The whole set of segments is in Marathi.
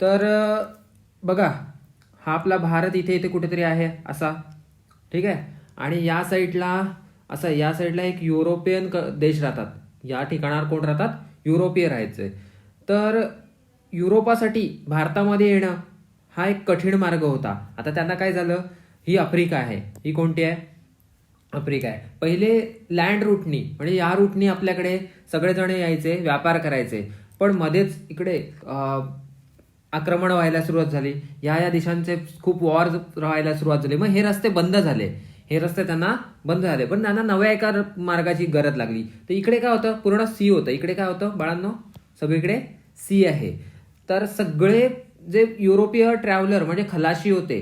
तर बघा, हा आपला भारत इथे इथे कुठेतरी आहे असा, ठीक आहे. आणि या साईडला एक युरोपियन देश राहतात. या ठिकाणावर कोण राहतात? युरोपीय राहायचे. तर युरोपासाठी भारतामध्ये येणं हा एक कठीण मार्ग होता. आता त्यांना काय झालं, ही आफ्रिका आहे, ही कोणती आहे? आफ्रिका आहे. पहिले लँड रूटनी म्हणजे या रूटनी आपल्याकडे सगळेजण यायचे, व्यापार करायचे. पण मध्येच इकडे आक्रमण व्हायला सुरुवात झाली. या देशांचे खूप वॉर व्हायला सुरुवात झाली. मग हे रस्ते बंद झाले. हे रस्ते त्यांना बंद झाले. पण त्यांना नव्या एका मार्गाची गरज लागली. तर इकडे काय होतं? पूर्ण सी होतं. इकडे काय होतं बाळांनो? सगळीकडे सी आहे. तर सगळे जे युरोपीय ट्रॅव्हलर म्हणजे खलाशी होते,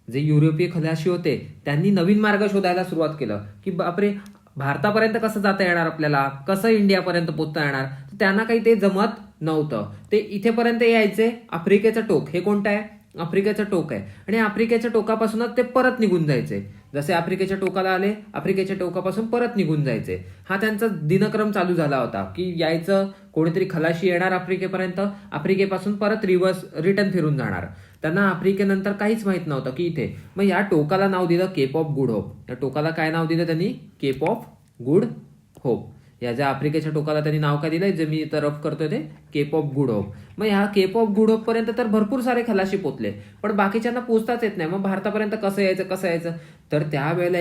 जे युरोपीय खलाशी होते, त्यांनी नवीन मार्ग शोधायला सुरुवात केलं की बापरे, भारतापर्यंत कसं जाता येणार आपल्याला, कसं इंडियापर्यंत पोहोचता येणार. त्यांना काही ते जमत नव्हतं. ते इथेपर्यंत यायचे. आफ्रिकेचं टोक हे कोणतं आहे? आफ्रिकेचं टोक आहे. आणि आफ्रिकेच्या टोकापासूनच ते परत निघून जायचे. जसे आफ्रिकेच्या टोकाला आले, आफ्रिकेच्या टोकापासून परत निघून जायचे. हा त्यांचा दिनक्रम चालू झाला होता की यायचं, कोणीतरी खलाशी येणार आफ्रिकेपर्यंत, आफ्रिकेपासून परत रिटर्न फिरून जाणार. त्यांना आफ्रिकेनंतर काहीच माहित नव्हतं की इथे. मग या टोकाला नाव दिलं केप ऑफ गुड होप. या टोकाला काय नाव दिलं त्यांनी? Cape of Good Hope. या ज्या आफ्रिकेच्या टोकाला त्यांनी नाव काय दिलंय, जे मी इथं रफ करतोय, ते केप ऑफ गुड होप. मग ह्या केप ऑफ गुड होप पर्यंत तर भरपूर सारे खलाशी पोचले, पण बाकीच्यांना पोचताच येत नाही. मग भारतापर्यंत कसं यायचं? तर त्यावेळेला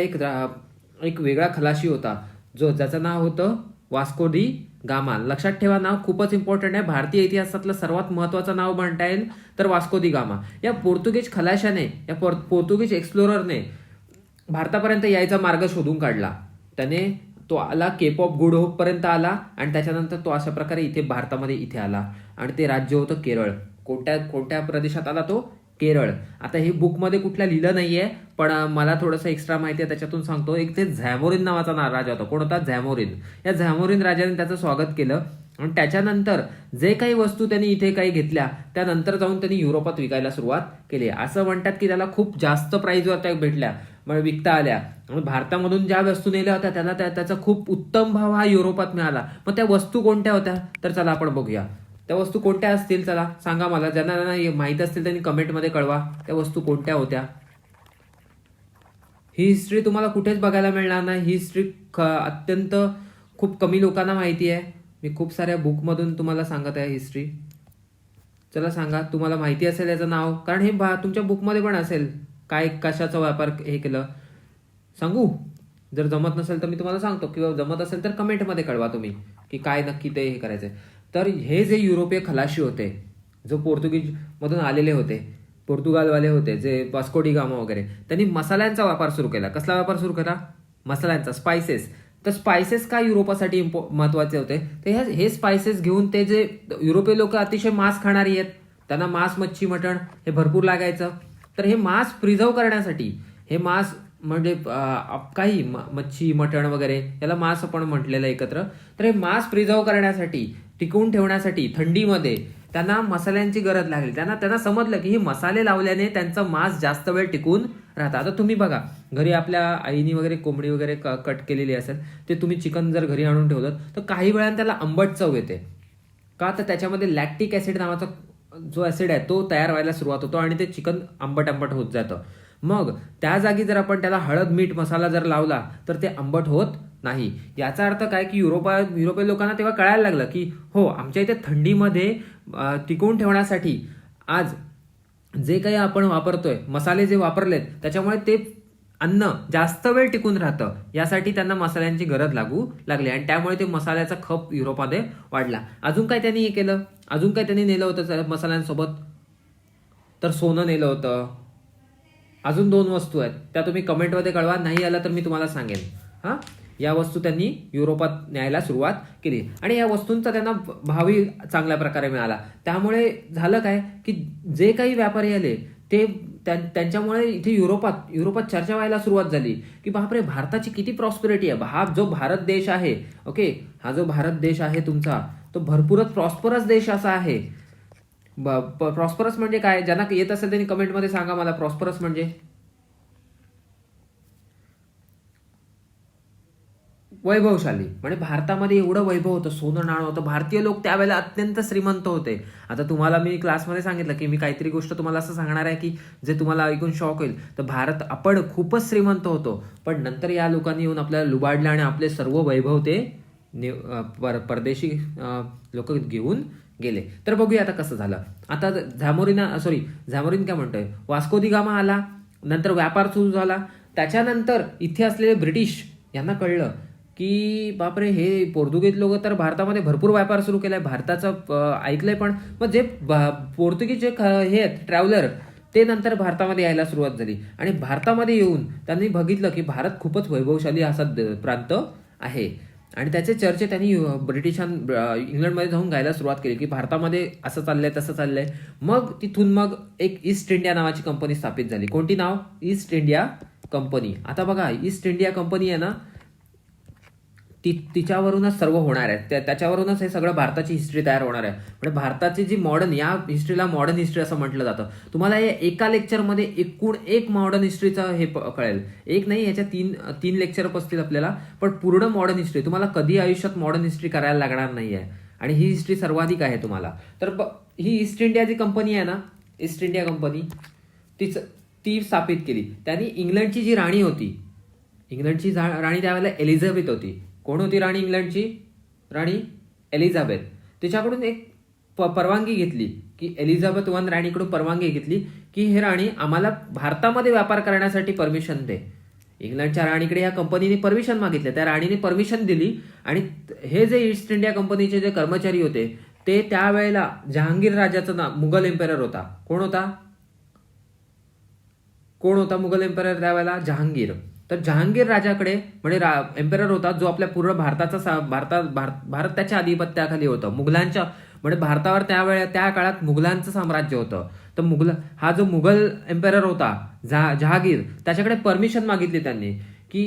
एक वेगळा खलाशी होता, ज्याचं नाव होतं वास्को डी गामा. लक्षात ठेवा, नाव खूपच इम्पॉर्टंट आहे. भारतीय इतिहासातलं सर्वात महत्वाचं नाव म्हणता येईल तर वास्को डी गामा. या पोर्तुगीज खलाशाने, या पोर्तुगीज एक्सप्लोररने भारतापर्यंत यायचा मार्ग शोधून काढला. त्याने तो आला, केप ऑफ गुड होप पर्यंत आला, आणि त्याच्यानंतर तो अशा प्रकारे इथे भारतामध्ये इथे आला. आणि ते राज्य होतं केरळ. कोणत्या प्रदेशात आला तो? केरळ. आता हे बुकमध्ये कुठल्या लिहिलं नाहीये, पण मला थोडंसं एक्स्ट्रा माहिती आहे त्याच्यातून सांगतो. एक ते झॅमोरिन नावाचा राजा होता. कोण होता? झॅमोरिन. या झॅमोरिन राजाने त्याचं स्वागत केलं. आणि त्याच्यानंतर जे काही वस्तू त्यांनी इथे काही घेतल्या, त्यानंतर जाऊन त्यांनी युरोपात विकायला सुरुवात केली. असं म्हणतात की त्याला खूप जास्त प्राईजवर त्या भेटल्या, म्हणजे विकता आल्या. भारतामधून ज्या वस्तू नेल्या होत्या त्याला त्याचा खूप उत्तम भाव हा युरोपात मिळाला. मग त्या वस्तू कोणत्या होत्या? तर चला आपण बघूया. त्या वस्तू कोणत्या असतील, चला सांगा मला. ज्यांना माहित असतील त्यांनी कमेंटमध्ये कळवा त्या वस्तू कोणत्या होत्या. ही हिस्ट्री तुम्हाला कुठेच बघायला मिळणार नाही. ही हिस्ट्री अत्यंत खूप कमी लोकांना माहिती आहे. मी खूप साऱ्या बुकमधून तुम्हाला सांगत आहे हिस्ट्री. चला सांगा, तुम्हाला माहिती असेल याचं नाव, कारण हे तुमच्या बुकमध्ये पण असेल. काय कशाचा व्यापार हे केलं सांगू? जर जमत नसेल तर मी तुम्हाला सांगतो, किंवा जमत असेल तर कमेंटमध्ये कळवा तुम्ही की काय नक्की ते हे करायचंय. तर हे जे युरोपीय खलाशी होते, जो पोर्तुगीज मधून आलेले होते, पोर्तुगालवाले होते, जे वास्को डी गामा वगैरे, त्यांनी मसाल्यांचा व्यापार सुरू केला. कसला व्यापार सुरू केला? मसाल्यांचा, स्पायसेस. तर स्पायसेस का युरोपासाठी महत्वाचे होते? तर हे स्पायसेस घेऊन ते जे युरोपीय लोक अतिशय मांस खाणारी आहेत, त्यांना मांस, मच्छी, मटण हे भरपूर लागायचं. तर हे मांस प्रिझर्व करण्यासाठी, हे मांस म्हणजे काही मच्छी, मटण वगैरे, याला मांस आपण म्हटलेलं एकत्र. तर हे मांस प्रिझर्व करण्यासाठी, टिकवून ठेवण्यासाठी थंडीमध्ये त्यांना मसाल्यांची गरज लागली. त्यांना समजलं की हे मसाले लावल्याने त्यांचं मांस जास्त वेळ टिकून राहतं. आता तुम्ही बघा, घरी आपल्या आईनी वगैरे कोंबडी वगैरे कट केलेली असेल, ते तुम्ही चिकन जर घरी आणून ठेवलं तर काही वेळाने त्याला आंबट चव येते. का? तर त्याच्यामध्ये लॅक्टिक ऍसिड नावाचा जो ऍसिड आहे तो तयार व्हायला सुरुवात होतो, आणि ते चिकन आंबट होत जातं. मग त्या जागी जर आपण त्याला हळद, मीठ, मसाला जर लावला तर ते आंबट होत नाही. याचा अर्थ काय की युरोपीय लोकांना तेव्हा कळायला लागलं की हो, आमच्या इथे थंडीमध्ये टिकवून ठेवण्यासाठी आज जे काही आपण वापरतोय, मसाले जे वापरलेत, त्याच्यामुळे ते अन्न जास्त वेळ टिकून राहतं. यासाठी त्यांना मसाल्यांची गरज लागू लागली, आणि त्यामुळे ते मसाल्याचा खप युरोपमध्ये वाढला. अजून काय त्यांनी हे केलं? अजून काय त्यांनी नेलं होतं मसाल्यांसोबत? तर सोनं नेलं होतं. अजून 2 वस्तू आहेत, त्या तुम्ही कमेंटमध्ये कळवा. नाही आला तर मी तुम्हाला सांगेन. हा, या वस्तू त्यांनी युरोपात न्यायला सुरुवात केली, आणि या वस्तूंचा त्यांना भावही चांगल्या प्रकारे मिळाला. त्यामुळे झालं काय की जे काही व्यापारी आले ते त्यांच्यामुळे इथे युरोपात चर्चा व्हायला सुरुवात झाली की बापरे, भारताची किती प्रॉस्पेरिटी आहे. हा जो भारत देश आहे, ओके, हा जो भारत देश आहे तुमचा, तो भरपूरच प्रॉस्परस देश असा आहे. प्रॉस्परस म्हणजे काय? ज्यांना येत असेल त्यांनी कमेंटमध्ये सांगा मला, प्रॉस्परस म्हणजे वैभवशाली, म्हणजे भारतामध्ये एवढं वैभव होतं, सोनं नाणं होतं, भारतीय लोक त्यावेळेला अत्यंत श्रीमंत होते. आता तुम्हाला मी क्लासमध्ये सांगितलं की मी काहीतरी गोष्ट तुम्हाला असं सांगणार आहे की जे तुम्हाला ऐकून शॉक होईल. तर आपण खूपच श्रीमंत होतो, पण नंतर या लोकांनी येऊन आपल्याला लुबाडलं आणि आपले सर्व वैभव ते परदेशी लोक घेऊन गेले. तर बघूया आता कसं झालं. आता झामोरीन काय म्हणतोय, वास्को दी गामा आला, नंतर व्यापार सुरू झाला. त्याच्यानंतर इथे असलेले ब्रिटिश यांना कळलं की बापरे, हे पोर्तुगीज लोक तर भारतामध्ये भरपूर व्यापार सुरू केलाय, भारताचं ऐकलंय. पण मग जे पोर्तुगीज जे हे आहेत ट्रॅव्हलर, ते नंतर भारतामध्ये यायला सुरुवात झाली आणि भारतामध्ये येऊन त्यांनी बघितलं की भारत खूपच वैभवशाली असा प्रांत आहे. आणि त्याचे चर्चे त्यांनी इंग्लंडमध्ये जाऊन गायला सुरुवात केली की भारतामध्ये असं चाललंय तसं चाललंय. मग तिथून मग एक ईस्ट इंडिया नावाची कंपनी स्थापित झाली. कोणती नाव? East India company. आता बघा, ईस्ट इंडिया कंपनी आहे ना, तिच्यावरूनच सर्व होणार आहे, त्याच्यावरूनच हे सगळं भारताची हिस्ट्री तयार होणार आहे. म्हणजे भारताची जी मॉडर्न, या हिस्ट्रीला मॉडर्न हिस्ट्री असं म्हटलं जातं. तुम्हाला हे एका लेक्चरमध्ये एकूण एक मॉडर्न हिस्ट्रीचं हे कळेल. एक नाही, याच्या तीन लेक्चर असतील आपल्याला, पण पूर्ण मॉडर्न हिस्ट्री तुम्हाला कधी आयुष्यात मॉडर्न हिस्ट्री करायला लागणार नाही आहे. आणि ही हिस्ट्री सर्वाधिक आहे तुम्हाला. तर ही ईस्ट इंडिया जी कंपनी आहे ना, ईस्ट इंडिया कंपनी, ती स्थापित केली त्यांनी. इंग्लंडची जी राणी होती, इंग्लंडची राणी त्यावेळेला एलिझाबेथ होती. कोण होती राणी? इंग्लंडची राणी एलिझाबेथ. तिच्याकडून एक परवानगी घेतली की एलिझाबेथ वन राणीकडून परवानगी घेतली की हे राणी, आम्हाला भारतामध्ये व्यापार करण्यासाठी परमिशन दे. इंग्लंडच्या राणीकडे या कंपनीने परमिशन मागितले, त्या राणीने परमिशन दिली. आणि हे जे ईस्ट इंडिया कंपनीचे जे कर्मचारी होते ते त्यावेळेला जहांगीर राजाचं नाव, मुघल एम्पेरर होता. कोण होता मुघल एम्पेरर त्यावेळेला? जहांगीर. तर जहांगीर राजाकडे, म्हणजे एम्पेरर होता जो आपल्या पूर्ण भारत त्याच्या आधिपत्याखाली होतं. मुघलांच्या, म्हणजे भारतावर त्या काळात मुघलांचं साम्राज्य होतं. तर हा जो मुघल एम्पेरर होता जहांगीर, त्याच्याकडे परमिशन मागितली त्यांनी की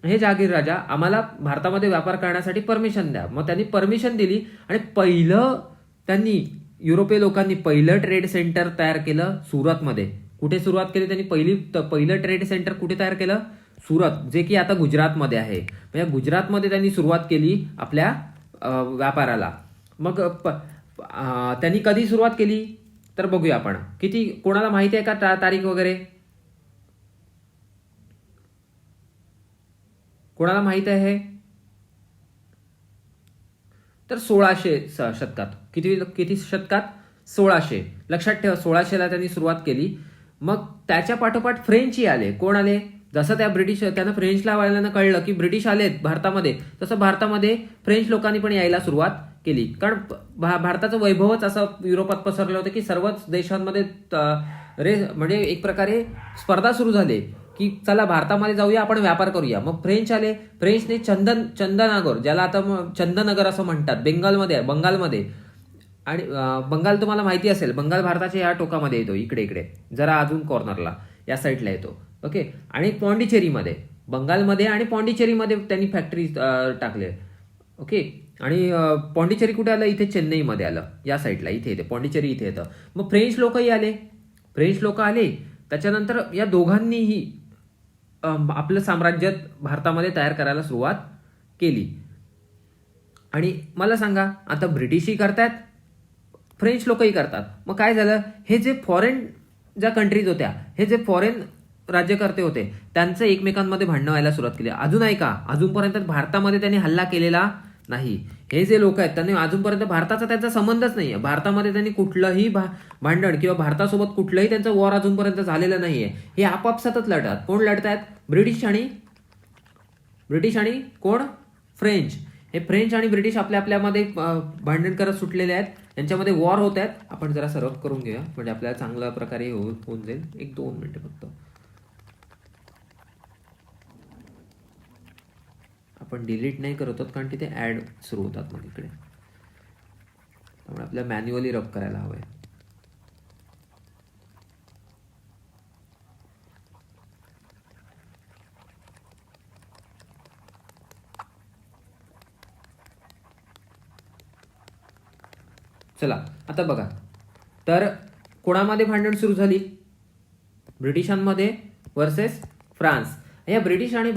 हे जहांगीर राजा, आम्हाला भारतामध्ये व्यापार करण्यासाठी परमिशन द्या. मग त्यांनी परमिशन दिली आणि युरोपीय लोकांनी पहिलं ट्रेड सेंटर तयार केलं सुरतमध्ये. कुठे सुरुवात केली त्यांनी? पहिलं ट्रेड सेंटर कुठे तयार केलं? सुरत, जे की आता गुजरातमध्ये आहे. म्हणजे गुजरातमध्ये त्यांनी सुरुवात केली आपल्या व्यापाराला. मग त्यांनी कधी सुरुवात केली तर बघूया आपण. कोणाला माहिती आहे का तारीख वगैरे? कोणाला माहित आहे? तर 1600 शतकात. किती शतकात? 1600. लक्षात ठेवा, 1600ला त्यांनी सुरुवात केली. मग त्याच्या पाठोपाठ फ्रेंचही आले. कोण आले? जसं त्यांना फ्रेंचला वाल्यानं कळलं की ब्रिटिश आलेत भारतामध्ये, तसं भारतामध्ये फ्रेंच लोकांनी पण यायला सुरुवात केली. कारण भारताचं वैभवच असं युरोपात पसरलं होतं की सर्वच देशांमध्ये म्हणजे एक प्रकारे स्पर्धा सुरू झाली की चला भारतामध्ये जाऊया, आपण व्यापार करूया. मग फ्रेंच आले. फ्रेंचने चंदनगर, ज्याला आता चंदनगर असं म्हणतात, बंगालमध्ये. आणि बंगाल तुम्हाला माहिती असेल, बंगाल भारताच्या या टोकामध्ये येतो, इकडे जरा अजून कॉर्नरला या साईडला येतो. ओके. आणि पॉंडिचेरीमध्ये, बंगालमध्ये आणि पॉंडिचेरीमध्ये त्यांनी फॅक्टरी टाकले. ओके. आणि पॉंडिचेरी कुठे आलं? इथे चेन्नईमध्ये आलं, या साईडला इथे येते पॉंडिचेरी, इथे येतं. मग फ्रेंच लोक आले. त्याच्यानंतर या दोघांनीही आपलं साम्राज्य भारतामध्ये तयार करायला सुरुवात केली. आणि मला सांगा, आता ब्रिटिशही करतात, फ्रेंच लोकही करतात. मग काय झालं? हे जे फॉरेन ज्या कंट्रीज होत्या, हे जे फॉरेन राज्यकर्ते होते, त्यांचं एकमेकांमध्ये भांडणं व्हायला सुरुवात केली. अजून ऐका, अजूनपर्यंत भारतामध्ये त्यांनी हल्ला केलेला नाही. हे जे लोक आहेत त्यांनी अजूनपर्यंत भारताचा त्यांचा संबंधच नाहीये. भारतामध्ये त्यांनी कुठलंही भांडण किंवा भारतासोबत कुठलंही त्यांचं वॉर अजूनपर्यंत झालेलं नाहीये. हे आपापसातच लढतात. कोण लढतायत? ब्रिटिश आणि कोण? फ्रेंच. हे फ्रेंच आणि ब्रिटिश आपल्यामध्ये भांडण करत सुटलेले आहेत. यांच्यामध्ये वॉर होत आहेत. आपण जरा सर्व करून घेऊया, म्हणजे आपल्याला चांगल्या प्रकारे होऊन जाईल. 1-2 मिनिटं फक्त. आपण डिलीट नाही करत आहोत कारण तिथे ऍड सुरू होतात मग इकडे, त्यामुळे आपल्याला मॅन्युअली रब करायला हवंय. चला आता बघा, तर कोणामध्ये भांडण सुरू झाली? ब्रिटिशांमध्ये वर्सेस फ्रान्स. या ब्रिटिश आणि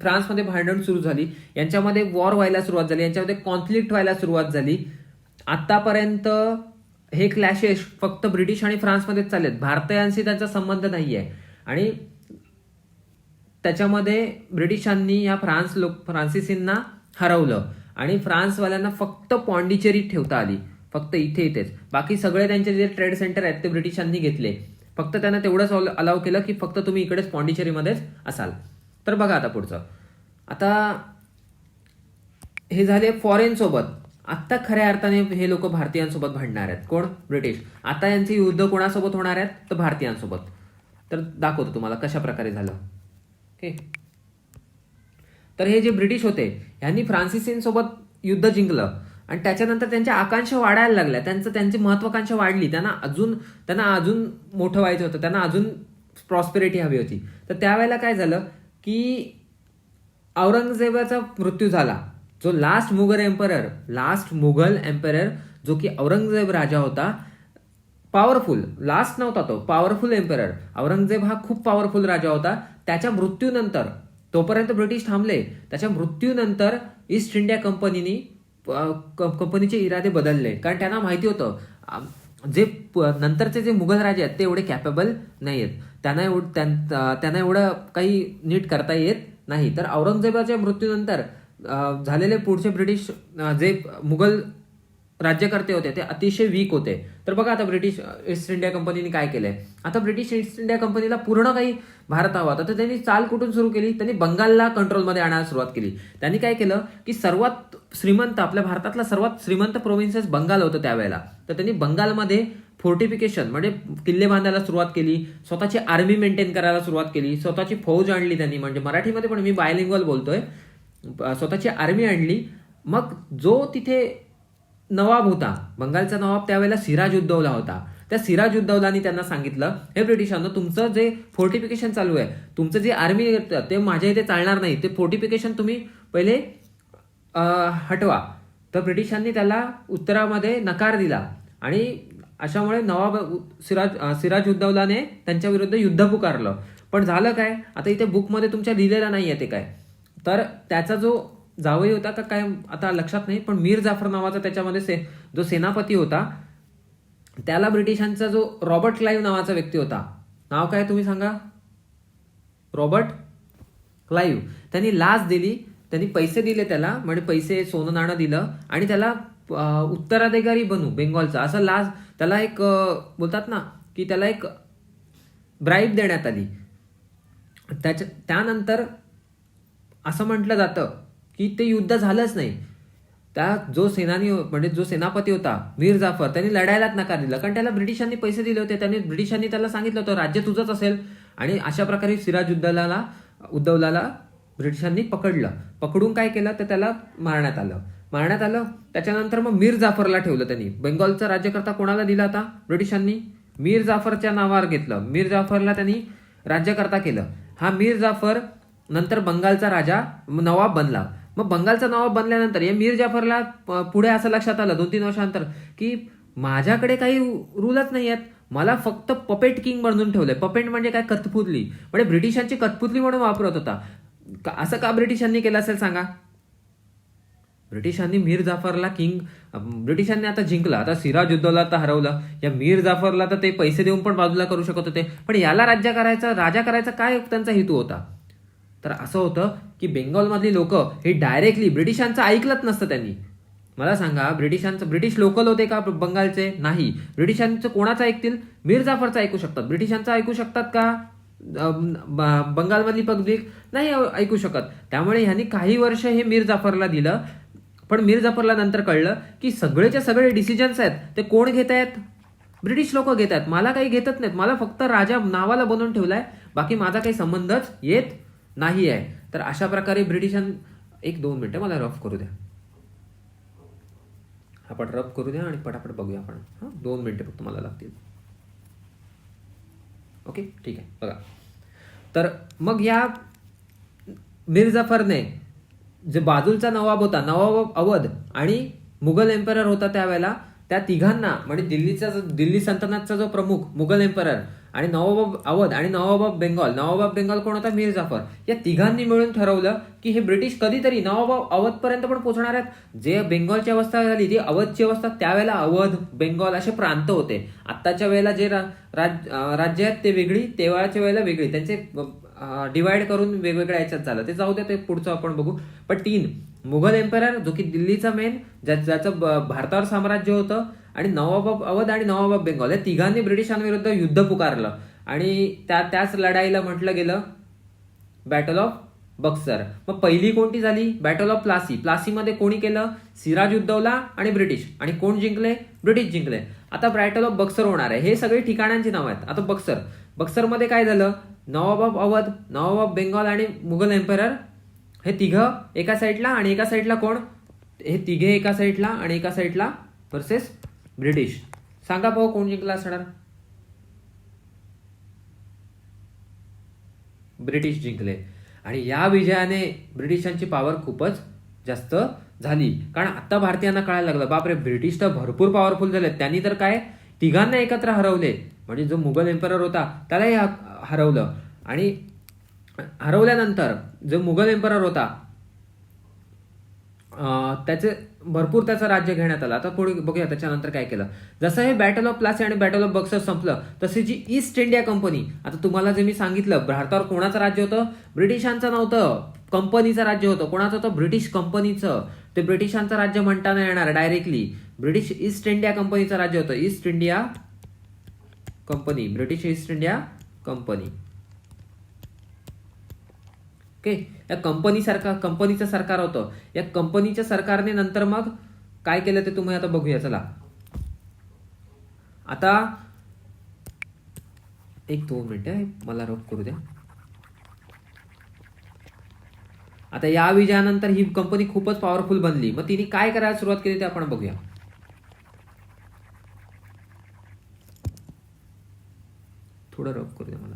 फ्रान्समध्ये भांडण सुरू झाली, यांच्यामध्ये वॉर व्हायला सुरुवात झाली, यांच्यामध्ये कॉन्फ्लिक्ट व्हायला सुरुवात झाली. आतापर्यंत हे क्लॅशेस फक्त ब्रिटिश आणि फ्रान्समध्येच चाललेत, भारतीयांशी त्यांचा संबंध नाहीये. आणि त्याच्यामध्ये ब्रिटिशांनी या फ्रान्सिसींना हरवलं आणि फ्रान्सवाल्यांना फक्त पॉंडिचेरी ठेवता आली, फक्त इथेच. बाकी सगळे त्यांचे जे ट्रेड सेंटर आहेत ते ब्रिटिशांनी घेतले. फक्त त्यांना तेवढंच अलाव केलं की फक्त तुम्ही इकडेच पॉंडिचेरीमध्येच असाल. तर बघा आता पुढचं. आता हे झाले फॉरेन सोबत. आत्ता खऱ्या अर्थाने हे लोक भारतीयांसोबत भांडणार आहेत. कोण? ब्रिटिश. आता यांचे युद्ध कोणासोबत होणार आहेत? तर भारतीयांसोबत. तर दाखवतो तुम्हाला कशा प्रकारे झालं. ओके. तर हे जे ब्रिटिश होते यांनी फ्रान्सिसींसोबत युद्ध जिंकलं आणि त्याच्यानंतर त्यांच्या आकांक्षा वाढायला लागल्या. त्यांची महत्वाकांक्षा वाढली. त्यांना अजून मोठं व्हायचं होतं, त्यांना अजून प्रॉस्पेरिटी हवी होती. तर त्यावेळेला काय झालं की औरंगजेबाचा मृत्यू झाला. जो लास्ट मुघल एम्परर जो की औरंगजेब राजा होता, पॉवरफुल, लास्ट नव्हता तो, पॉवरफुल एम्परर. औरंगजेब हा खूप पॉवरफुल राजा होता. त्याच्या मृत्यूनंतर, तोपर्यंत ब्रिटिश थांबले, त्याच्या मृत्यूनंतर ईस्ट इंडिया कंपनीचे इरादे बदलले. कारण त्यांना माहिती होतं जे नंतरचे जे मुघल राजे आहेत ते एवढे कॅपेबल नाही आहेत, त्यांना एवढं काही नीट करता येत नाही. तर औरंगजेबाच्या मृत्यूनंतर झालेले पुढचे ब्रिटिश जे मुघल राज्यकर्ते होते ते अतिशय वीक होते. तर बघा आता ब्रिटिश ईस्ट इंडिया कंपनीने काय केलंय. आता ब्रिटिश ईस्ट इंडिया कंपनीला पूर्ण काही भारत हवा होता, तर त्यांनी चाल कुठून सुरू केली? त्यांनी बंगालला कंट्रोलमध्ये आणायला सुरुवात केली. त्यांनी काय केलं की सर्वात श्रीमंत, आपल्या भारतातला सर्वात श्रीमंत प्रोव्हिन्सेस बंगाल होतं त्यावेळेला. तर त्यांनी बंगालमध्ये फोर्टिफिकेशन म्हणजे किल्ले बांधायला सुरुवात केली, स्वतःची आर्मी मेंटेन करायला सुरुवात केली, स्वतःची फौज आणली त्यांनी. म्हणजे मराठीमध्ये पण मी बायलिंग्वल बोलतोय. स्वतःची आर्मी आणली. मग जो तिथे नवाब होता, बंगालचा नवाब त्यावेळेला सिराजुद्दौला होता. त्या सिराजुद्दौलानी त्यांना सांगितलं, हे ब्रिटिशांना, तुमचं जे फोर्टिफिकेशन चालू आहे, तुमचं जे आर्मी ते माझ्या इथे चालणार नाही, ते फोर्टिफिकेशन तुम्ही पहिले हटवा. तर ब्रिटिशांनी त्याला उत्तरामध्ये नकार दिला आणि अशामुळे नवाब सिराजुद्दौलाने त्यांच्या विरुद्ध युद्ध पुकारलं. पण झालं काय? आता इथे बुकमध्ये तुमच्या लिहिलेलं नाही आहे ते काय. तर त्याचा जो जावई होता का काय आता लक्षात नाही, पण मीर जाफर नावाचा त्याच्यामध्ये जो सेनापती होता, त्याला ब्रिटिशांचा जो रॉबर्ट क्लाइव्ह नावाचा व्यक्ती होता, नाव काय तुम्ही सांगा? Robert Clive. त्यांनी लाच दिली, त्यांनी पैसे दिले त्याला, म्हणजे पैसे, सोनं नाणं दिलं आणि त्याला उत्तराधिकारी बनू बेंगॉलचा असं लाच, त्याला एक बोलतात ना की त्याला एक ब्राईब देण्यात आली. त्यानंतर असं म्हटलं जातं की ते युद्ध झालंच नाही. त्या जो सेनापती होता मीर जाफर, त्यांनी लढायलाच नकार दिला. कारण त्याला ब्रिटिशांनी पैसे दिले होते. ब्रिटिशांनी त्याला सांगितलं होतं राज्य तुझंच असेल. आणि अशा प्रकारे सिराजुद्दौलाला ब्रिटिशांनी पकडून काय केलं तर त्याला मारण्यात आलं. त्याच्यानंतर मग मीर जाफरला ठेवलं त्यांनी. बेंगॉलचा राज्यकर्ता कोणाला दिला आता? ब्रिटिशांनी मीर जाफरच्या नावावर घेतलं. मीर जाफरला त्यांनी राज्यकर्ता केलं. हा मीर जाफर नंतर बंगालचा नवाब बनला. मग बंगालचा नवाब बनल्यानंतर या मीर जाफरला पुढे असं लक्षात आलं 2-3 वर्षांतर की माझ्याकडे काही रूलच नाही आहेत, मला फक्त पपेट किंग बनवून ठेवलंय. पपेट म्हणजे काय? कठपुतली. म्हणजे ब्रिटिशांची कठपुतली म्हणून वापरत होता. असं का ब्रिटिशांनी केलं असेल सांगा? ब्रिटिशांनी मीर जाफरला ब्रिटिशांनी आता जिंकला, आता सिराजुद्दौला आता हरवलं. या मीर जाफरला तर ते पैसे देऊन पण बाजूला करू शकत होते, पण याला राजा करायचा काय त्यांचा हेतू होता? तर असं होतं की बेंगॉलमधली लोक हे डायरेक्टली ब्रिटिशांचं ऐकलंच नसतं त्यांनी. मला सांगा, ब्रिटिश लोकल होते का बंगालचे? नाही. ब्रिटिशांचं कोणाचं ऐकतील? मीर जाफरचं ऐकू शकतात. ब्रिटिशांचं ऐकू शकतात का बंगालमधली पब्लिक? नाही ऐकू शकत. त्यामुळे ह्यांनी काही वर्ष हे मीर जाफरला दिलं. पण मीर जाफरला नंतर कळलं की सगळेच्या सगळे डिसिजन्स आहेत ते कोण घेत आहेत? ब्रिटिश लोक घेत आहेत. मला काही घेतच नाहीत, मला फक्त राजा नावाला बनवून ठेवलाय, बाकी माझा काही संबंधच येत नाही आहे. तर अशा प्रकारे एक 2 मिनिटं मला रफ करू द्या. आपण रफ करू द्या आणि पटापट बघूया आपण. 2 मिनिटं फक्त मला लागतील. ओके, ठीक आहे. बघा, तर मग या मीर जाफरने जे बाजूलचा नवाब होता, नवाब अवध आणि मुघल एम्परर होता त्यावेळेला, त्या तिघांना म्हणजे दिल्ली सल्तनतचा जो प्रमुख मुघल एम्परर आणि नवाब अवध आणि नवाब बेंगॉल कोण होता? मीर जाफर. या तिघांनी मिळून ठरवलं की हे ब्रिटिश कधीतरी नवाब अवध पर्यंत पण पोहोचणार आहेत. जे बेंगॉलची अवस्था झाली ती अवधची अवस्था, त्यावेळेला अवध बेंगॉल असे प्रांत होते. आत्ताच्या वेळेला जे राज्य आहेत ते वेगळी, तेव्हाच्या वेळेला वेगळी, त्यांचे डिवाइड करून वेगवेगळ्या याच्यात झालं. ते जाऊ दे, ते पुढचं आपण बघू. पण 3 मुघल एम्परर जो की दिल्लीचा मेन, ज्याचं भारतावर साम्राज्य होतं, आणि नवाब अवध आणि नवाब बेंगॉल या तिघांनी ब्रिटिशांविरुद्ध युद्ध पुकारलं आणि त्याच लढाईला म्हटलं गेलं बॅटल ऑफ बक्सर. मग पहिली कोणती झाली? Battle of Plassey. प्लासीमध्ये कोणी केलं? सिराजुद्दौला आणि ब्रिटिश. आणि कोण जिंकले? ब्रिटिश जिंकले. आता बॅटल ऑफ बक्सर होणार आहे. हे सगळे ठिकाणांची नाव आहेत. आता बक्सरमध्ये काय झालं? नवाब अवध, नवाब बेंगॉल आणि मुघल एम्परर हे तिघं एका साईडला, आणि एका साईडला कोण? हे तिघे एका साईडला आणि एका साईडला वर्सेस ब्रिटिश. सांगा भाऊ कोण जिंकला असणार? ब्रिटिश जिंकले. आणि या विजयाने ब्रिटिशांची पॉवर खूपच जास्त झाली. कारण आता भारतीयांना कळायला लागलं, बापरे ब्रिटिश तर भरपूर पॉवरफुल झाले. त्यांनी तर काय तिघांना एकत्र हरवले. म्हणजे जो मुघल एम्परर होता त्यालाही हरवलं. आणि हरवल्यानंतर जो मुघल एम्परर होता त्याचं राज्य घेण्यात आलं. आता पुढे बघूया त्याच्यानंतर काय केलं. जसं हे बॅटल ऑफ प्लासी आणि बॅटल ऑफ बक्सर संपलं, तशी जी ईस्ट इंडिया कंपनी, आता तुम्हाला जे मी सांगितलं भारतावर कोणाचं राज्य होतं? ब्रिटिशांचं नव्हतं, कंपनीचं राज्य होतं. कोणाचं होतं? ब्रिटिश कंपनीचं. ते ब्रिटिशांचं राज्य म्हणता नाही येणार डायरेक्टली. ब्रिटिश ईस्ट इंडिया कंपनीचं राज्य होतं. East India company, British east India company. Okay, या कंपनीचं सरकार होतं. या कंपनीच्या सरकारने नंतर मग काय केलं ते तुम्ही आता बघूया. चला आता 1-2 मिनिटं मला रफ करू द्या. आता या विजयानंतर ही कंपनी खूपच पॉवरफुल बनली. मग तिने काय करायला सुरुवात केली ते आपण बघूया. थोडं रफ करू द्या मला.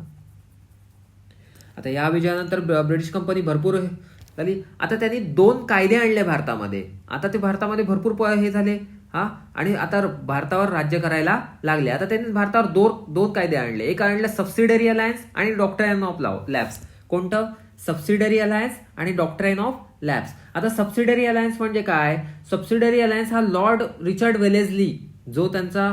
आता या विजयानंतर ब्रिटिश कंपनी भरपूर झाली. आता त्यांनी 2 कायदे आणले भारतामध्ये. आता ते भारतामध्ये भरपूर हे झाले आणि आता भारतावर राज्य करायला लागले. आता त्यांनी भारतावर दोन कायदे आणले. एक आणलं सबसिडरी अलायन्स आणि डॉक्ट्राइन ऑफ लॅब्स. कोणतं? सबसिडरी अलायन्स आणि डॉक्ट्राइन ऑफ लॅब्स. आता सबसिडरी अलायन्स म्हणजे काय? सबसिडरी अलायन्स हा लॉर्ड रिचर्ड वेलेस्ली, जो त्यांचा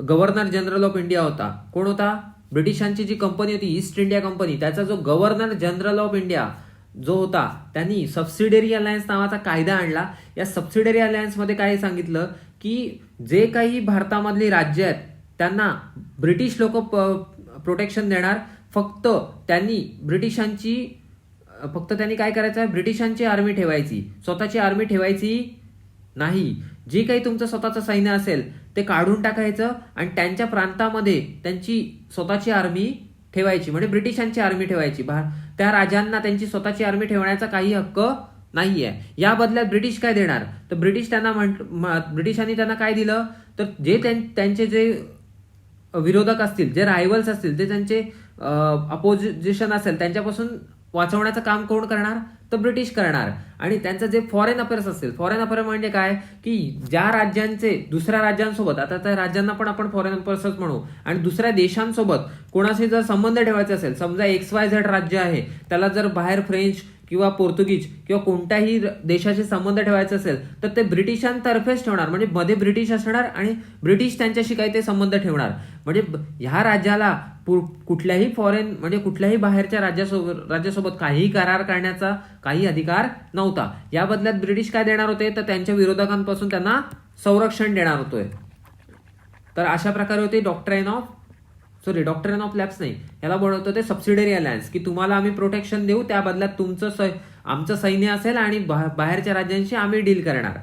गव्हर्नर जनरल ऑफ इंडिया होता. कोण होता? ब्रिटिशांची जी कंपनी होती ईस्ट इंडिया कंपनी, त्याचा जो गव्हर्नर जनरल ऑफ इंडिया जो होता, त्यांनी सबसिडरी अलायन्स नावाचा कायदा आणला. या सबसिडरी अलायन्समध्ये काय सांगितलं की जे काही भारतामधली राज्य आहेत त्यांना ब्रिटिश लोक प्रोटेक्शन देणार. फक्त त्यांनी काय करायचं? ब्रिटिशांची आर्मी ठेवायची, स्वतःची आर्मी ठेवायची नाही. जे काही तुमचं स्वतःचं सैन्य असेल ते काढून टाकायचं आणि त्यांच्या प्रांतामध्ये त्यांची स्वतःची आर्मी ठेवायची, म्हणजे ब्रिटिशांची आर्मी ठेवायची. त्या राजांना त्यांची स्वतःची आर्मी ठेवण्याचा काही हक्क नाहीये. या बदल्यात ब्रिटिश काय देणार? तर ब्रिटिशांनी त्यांना काय दिलं? तर जे त्यांचे जे विरोधक असतील, जे रायव्हल्स असतील, जे त्यांचे अपोजिशन असेल, त्यांच्यापासून वाचवण्याचं काम कोण करणार? तर ब्रिटिश करणार. आणि त्यांचं जे फॉरेन अफेअर्स असतील, फॉरेन अफेअर म्हणजे काय की ज्या राज्यांचे दुसऱ्या राज्यांसोबत, आता त्या राज्यांना पण आपण फॉरेन अफेअर्सच म्हणू, आणि दुसऱ्या देशांसोबत कोणाशी जर संबंध ठेवायचे असेल, समजा XYZ राज्य आहे, त्याला जर बाहेर फ्रेंच किंवा पोर्तुगीज किंवा कोणत्याही देशाशी संबंध ठेवायचे असेल तर ते ब्रिटिशांतर्फेच ठेवणार. म्हणजे मध्ये ब्रिटिश असणार आणि ब्रिटिश त्यांच्याशी काही ते संबंध ठेवणार. म्हणजे ह्या राज्याला कुठल्याही फॉरेन म्हणजे कुठल्याही बाहेरच्या राज्यासोबत काही करार करण्याचा काही अधिकार नव्हता. या बदल्यात ब्रिटिश काय देणार होते? तर त्यांच्या विरोधकांपासून त्यांना संरक्षण देणार होते. तर अशा प्रकारे होते डॉक्ट्राइन ऑफ लॅब्स नाही, याला बोलवतो ते सबसिडरी अलायन्स, की तुम्हाला आम्ही प्रोटेक्शन देऊ, त्या बदल्यात आमचं सैन्य असेल आणि बाहेरच्या राज्यांशी आम्ही डील करणार.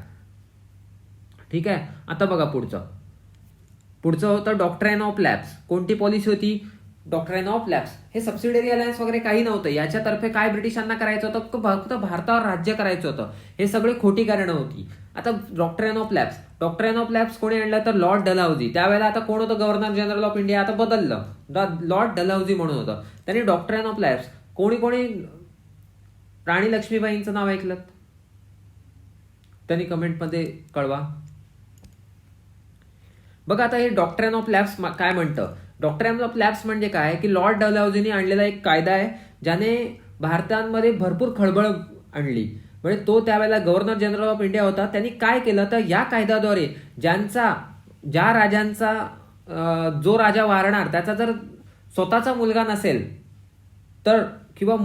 ठीक आहे. आता बघा पुढचं होतं डॉक्ट्राइन ऑफ लॅब्स. कोणती पॉलिसी होती? Doctrine of labs. हे सबसिडरी अलायन्स वगैरे काही नव्हतं. याच्यातर्फे काय ब्रिटिशांना करायचं होतं? फक्त भारतावर राज्य करायचं होतं. हे सगळे खोटी कारणं होती. आता डॉक्ट्राइन ऑफ लॅब्स कोणी आणलं? तर लॉर्ड डलहौसी. त्यावेळेला आता कोण होतं? Governor general of India. आता बदललं, लॉर्ड डलहौसी म्हणून होतं. त्यांनी डॉक्ट्राइन ऑफ लॅब्स. कोणी राणी लक्ष्मीबाईंचं नाव ऐकलं? त्यांनी कमेंटमध्ये कळवा. बघा आता हे डॉक्ट्रिन ऑफ लॅप्स काय म्हणतं. डॉक्ट्रिन ऑफ लॅप्स म्हणजे काय की लॉर्ड डलहौसीने आणलेला एक कायदा आहे ज्याने भारतामध्ये भरपूर खळबळ आणली. म्हणजे तो त्यावेळेला गव्हर्नर जनरल ऑफ इंडिया होता. त्यांनी काय केलं तर या कायद्याद्वारे ज्या राजांचा जो राजा वारणार त्याचा जर स्वतःचा मुलगा नसेल तर किंवा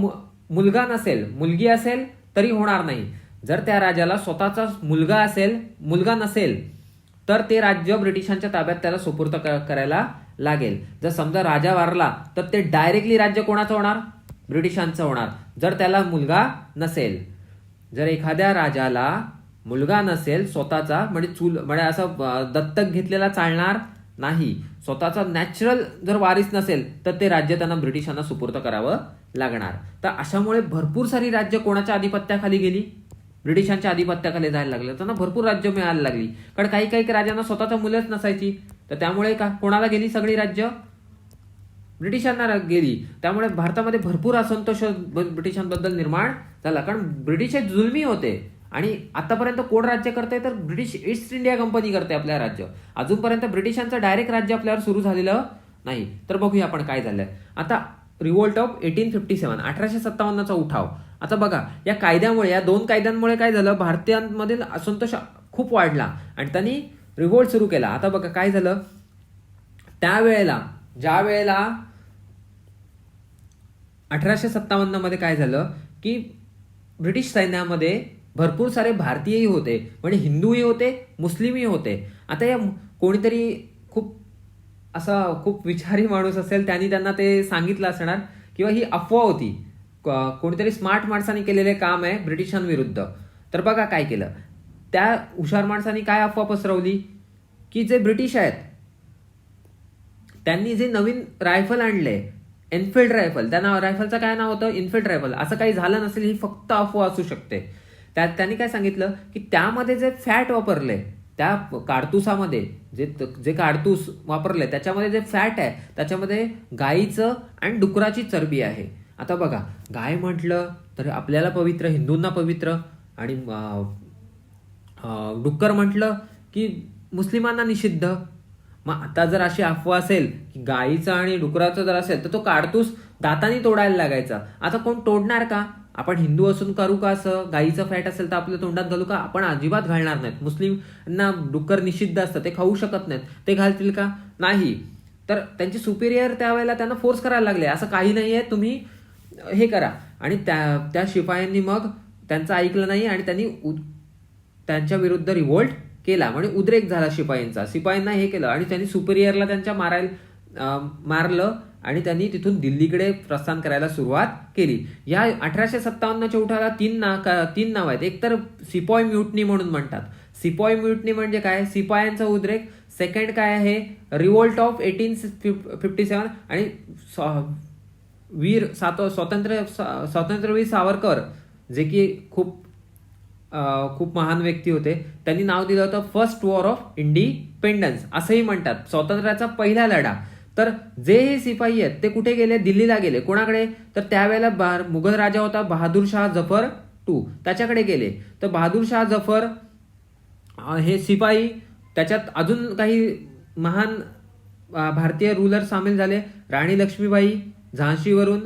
मुलगा नसेल मुलगी असेल तरी होणार नाही. जर त्या राजाला स्वतःचा मुलगा नसेल तर ते राज्य ब्रिटिशांच्या ताब्यात त्याला सुपूर्द करायला लागेल. जर समजा राजा वारला तर ते डायरेक्टली राज्य कोणाचं होणार, ब्रिटिशांचं होणार, जर त्याला मुलगा नसेल. जर एखाद्या राजाला मुलगा नसेल स्वतःचा म्हणजे असं दत्तक घेतलेला चालणार नाही. स्वतःचा नॅचरल जर वारीस नसेल तर ते राज्य त्यांना ब्रिटिशांना सुपूर्द करावं लागणार. तर अशामुळे भरपूर सारी राज्य कोणाच्या आधिपत्याखाली गेली, ब्रिटिशांच्या आधिपत्याखाली जायला लागलं. त्यांना भरपूर राज्य मिळायला लागली कारण काही राजांना स्वतःचा मुलंच नसायची. तर त्यामुळे कोणाला गेली सगळी राज्य, ब्रिटिशांना गेली. त्यामुळे भारतामध्ये भरपूर असंतोष ब्रिटिशांबद्दल निर्माण झाला कारण ब्रिटिश हे जुलमी होते. आणि आतापर्यंत कोण राज्य करते तर ब्रिटिश ईस्ट इंडिया कंपनी करते आपल्या राज्य. अजूनपर्यंत ब्रिटिशांचं डायरेक्ट राज्य आपल्यावर सुरू झालेलं नाही. तर बघूया आपण काय झालंय आता. रिव्होल्ट ऑफ 1857 1857चा उठाव. आता बघा या कायद्यामुळे, या 2 कायद्यांमुळे काय झालं, भारतीयांमधील असंतोष खूप वाढला आणि त्यांनी रिव्होल्ट सुरू केला. आता बघा काय झालं, ज्या वेळेला 1857 मध्ये काय झालं की ब्रिटिश सैन्यामध्ये भरपूर सारे भारतीयही होते, म्हणजे हिंदूही होते, मुस्लिमही होते. आता या कोणीतरी खूप विचारी माणूस असेल त्यांनी त्यांना ते सांगितलं असणार किंवा ही अफवा होती, कोणीतरी स्मार्ट माणसाने केलेले काम आहे ब्रिटिशांविरुद्ध. तर बघा काय केलं, त्या हुशार माणसांनी काय अफवा पसरवली की जे ब्रिटिश आहेत त्यांनी जे नवीन रायफल आणले, एनफिल्ड रायफल, त्या रायफलचं काय नाव होतं, इनफिल्ड रायफल, असं काही झालं नसेल, ही फक्त अफवा असू शकते. त्यांनी काय सांगितलं की त्यामध्ये जे फॅट वापरले, त्या काडतुसामध्ये जे काडतूस वापरले त्याच्यामध्ये जे फॅट आहे त्याच्यामध्ये गाईचं आणि डुकराची चरबी आहे. आता बघा गाय म्हटलं तर आपल्याला पवित्र, हिंदूंना पवित्र, आणि डुक्कर म्हटलं की मुस्लिमांना निषिद्ध. मग आता जर अशी अफवा असेल की गाईचं आणि डुकराचं जर असेल तर तो काडतूस दातानी तोडायला लागायचा. आता कोण तोडणार का? आपण हिंदू असून करू का असं? गाईचं फॅट असेल तर आपल्या तोंडात घालू का? आपण अजिबात घालणार नाहीत. मुस्लिमांना डुक्कर निषिद्ध असतं, ते खाऊ शकत नाहीत, ते घालतील का? नाही. तर त्यांचे सुपिरियर त्यावेळेला त्यांना फोर्स करायला लागले, असं काही नाहीये, तुम्ही हे करा. आणि त्या शिपायांनी मग त्यांचं ऐकलं नाही आणि त्यांनी त्यांच्या विरुद्ध रिव्होल्ट केला, म्हणजे उद्रेक झाला शिपायांचा. शिपायांना हे केलं आणि त्यांनी सुपिरियरला त्यांच्या मारलं आणि त्यांनी तिथून दिल्लीकडे प्रस्थान करायला सुरुवात केली. या 1857च्या उठावाला तीन नाव आहेत. एक तर सिपॉय म्युटनी म्हणून म्हणतात. सिपॉय म्युटनी म्हणजे काय? सिपायांचा उद्रेक. सेकंड काय आहे? Revolt of 1857. आणि स्वातंत्र्यवीर सावरकर, जे की खूप महान व्यक्ती होते, त्यांनी नाव दिलं होतं फर्स्ट वॉर ऑफ इंडिपेंडन्स, असंही म्हणतात, स्वातंत्र्याचा पहिला लढा. तर जे हे सिपाही आहेत ते कुठे गेले? दिल्लीला गेले. कोणाकडे? तर त्यावेळेला मुघल राजा होता बहादूर शाह जफर II, त्याच्याकडे गेले. तर बहादूर शाह जफर हे सिपाही, त्याच्यात अजून काही महान भारतीय रूलर सामील झाले. राणी लक्ष्मीबाई झाशीवरून,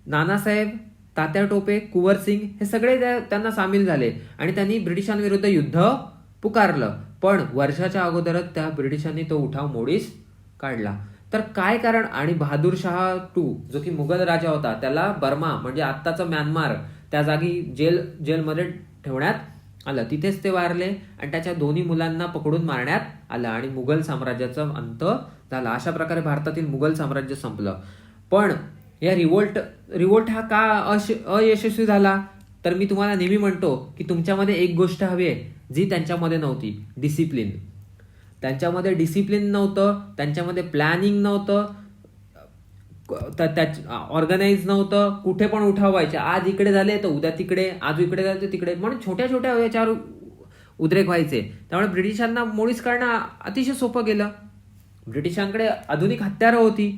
नानासाहेब, तात्या टोपे, कुंवर सिंग, हे सगळे त्यांना सामील झाले आणि त्यांनी ब्रिटिशांविरुद्ध युद्ध पुकारलं. पण वर्षाच्या अगोदरच त्या ब्रिटिशांनी तो उठाव मोडीस काढला. तर काय कारण? आणि बहादूर शाह II, जो की मुघल राजा होता, त्याला बर्मा म्हणजे आत्ताचं म्यानमार, त्या जागी जेलमध्ये ठेवण्यात आलं. तिथेच ते वारले आणि त्याच्या दोन्ही मुलांना पकडून मारण्यात आलं आणि मुघल साम्राज्याचा अंत झाला. अशा प्रकारे भारतातील मुघल साम्राज्य संपलं. पण या रिव्होल्ट हा का अयशस्वी झाला? तर मी तुम्हाला नेहमी म्हणतो की तुमच्यामध्ये एक गोष्ट हवी आहे जी त्यांच्यामध्ये नव्हती, डिसिप्लिन. त्यांच्यामध्ये डिसिप्लिन नव्हतं, त्यांच्यामध्ये प्लॅनिंग नव्हतं, ऑर्गनाईज नव्हतं. कुठे पण उठाव व्हायचे, आज इकडे झाले तर उद्या तिकडे, आज इकडे झाले तर तिकडे, म्हणून छोट्या छोट्या याच्यावर उद्रेक व्हायचे. त्यामुळे ब्रिटिशांना मोडीस काढणं अतिशय सोपं गेलं. ब्रिटिशांकडे आधुनिक हत्यारं होती,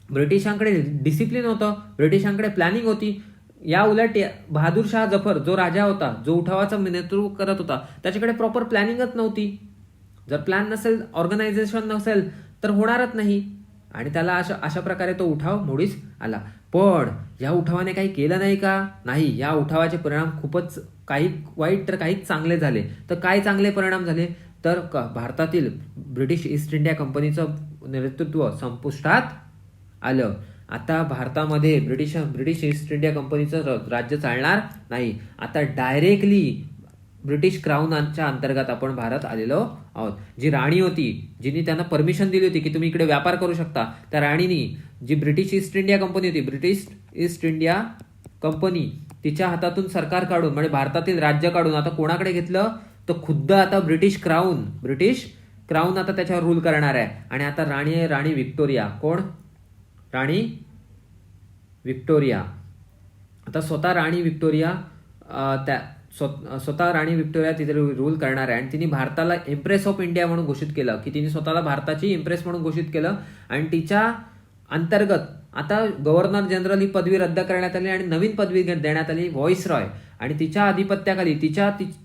ब्रिटिशांकडे डिसिप्लिन होतं, ब्रिटिशांकडे प्लॅनिंग होती. या उलट बहादूर शाह जफर जो राजा होता, जो उठावाचं नेतृत्व करत होता, त्याच्याकडे प्रॉपर प्लॅनिंगच नव्हती. जर प्लॅन नसेल, ऑर्गनायझेशन नसेल तर होणारच नाही. आणि त्याला अशा प्रकारे तो उठाव मोडीस आला. पण या उठावाने काही केलं नाही का? नाही. या उठावाचे परिणाम खूपच, काही वाईट तर काही चांगले झाले. तर काय चांगले परिणाम झाले? तर भारतातील ब्रिटिश ईस्ट इंडिया कंपनीचं नेतृत्व संपुष्टात आलं. आता भारतामध्ये ब्रिटिश ईस्ट इंडिया कंपनीचं राज्य चालणार नाही. आता डायरेक्टली ब्रिटिश क्राऊनच्या अंतर्गत आपण भारत आलेलो आहोत. जी राणी होती, जिने त्यांना परमिशन दिली होती की तुम्ही इकडे व्यापार करू शकता, त्या राणीनी जी ब्रिटिश ईस्ट इंडिया कंपनी होती, ब्रिटिश ईस्ट इंडिया कंपनी, तिच्या हातातून सरकार काढून, म्हणजे भारतातील राज्य काढून आता कोणाकडे घेतलं? तर खुद्द आता ब्रिटिश क्राऊन आता त्याच्यावर रूल करणार आहे. आणि आता राणी आहे राणी व्हिक्टोरिया. कोण? राणी व्हिक्टोरिया. आता स्वतः राणी व्हिक्टोरिया तिथे रूल करणार आहे. आणि तिने भारताला इम्प्रेस ऑफ इंडिया म्हणून घोषित केलं, की तिने स्वतःला भारताची इम्प्रेस म्हणून घोषित केलं. आणि तिच्या अंतर्गत आता गव्हर्नर जनरल ही पदवी रद्द करण्यात आली आणि नवीन पदवी देण्यात आली, व्हॉइसरॉय. आणि तिच्या अधिपत्याखाली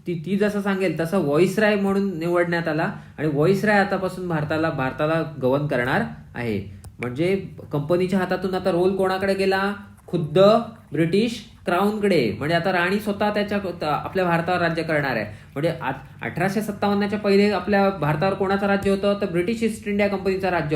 ती जसं सांगेल तसं व्हॉइसरॉय म्हणून निवडण्यात आला. आणि व्हॉइसरॉय आतापासून भारताला गव्हर्न करणार आहे. म्हणजे कंपनीच्या हातातून आता रोल कोणाकडे गेला? खुद्द ब्रिटिश क्राऊनकडे. म्हणजे आता राणी स्वतः आपल्या भारतावर राज्य करणार आहे. म्हणजे 1857च्या पहिले आपल्या भारतावर कोणाचं राज्य होतं? तर ब्रिटिश ईस्ट इंडिया कंपनीचं राज्य.